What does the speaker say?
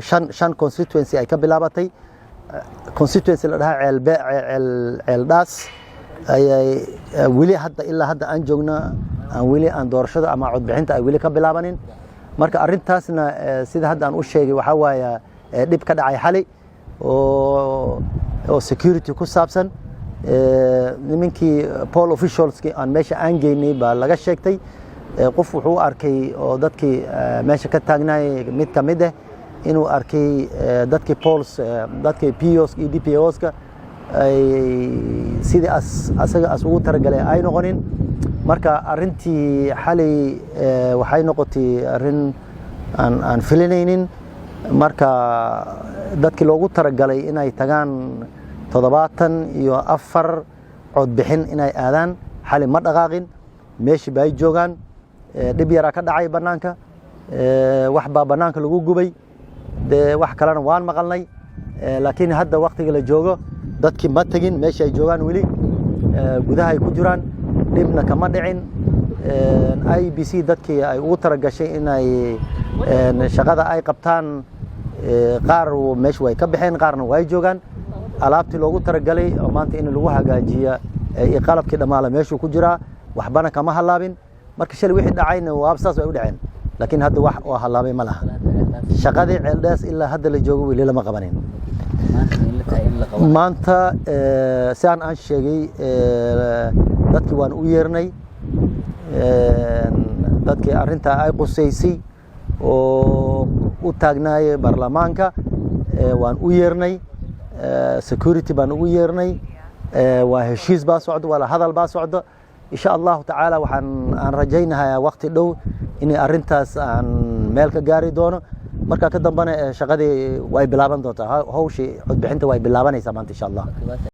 shan constituency ay ka bilaabatay constituency la dhahaa ceeldhaas ayay weli hadda ilaa hadda aan joogno aan weli aan doorashada ama codbixinta ay weli ka bilaabanin marka arintaasna sida hadda aan u sheegay waxa waaya dib ka dhacay xali oo security ku saabsan nimankii poll officialski aan meesha aan geynay baa laga sheegtay qof wuxuu arkay oo dadkii meesha ka taagnay mid ka mid ah inuu arkay dadkii polls dadkii POs iyo DPOska ay sidii asaga ugu talagalay ay noqonin marka arintii xalay waxay noqotay arin aan filanaynin marka dadkii loogu talagalay inay tagaan 74 cod bixin inay aadaan xalay ma dhaqaaqin meeshii bay joogan dib yara ka dhacay banaanka wax baa banaanka lagu gubay wax kalena waan maqalnay laakiin hadda waqtiga la joogo dadkii ma tagin meeshii ay joogan weli gudaha ay ku jiraan dibna kama dhicin IBC dadkii ay ugu talagashay inay shaqada ay qabtaan qaar meesha way ka baxeen qaarna way joogan alaabtii loogu talagalay oo maanta in lagu hagaajiyo qalabkii dhamaala meesha ku jira waxbana kama halaabin marka shalay wixii dhacayna waa saas ay u dhaceen laakiin hadda wax oo halaabay ma laha shaqadii ceeldhaas ilaa hadda la joogo weli lama qabanin maanta saan aan sheegay dadkii waan u yeernay dadkii arinta ay qusaysay oo u taagnaayay baarlamaanka waan u yeernay security baan ugu yeernay waa heshiis baa socdo wala hadal baa socdo insha Allah taala waxaan rajaynayaa waqti dhow in arintaas aan meel ka gaari doono marka ka dambana shaqadii way bilaaban doontaa hawshii codbixinta way bilaabanaysaa maanta insha Allah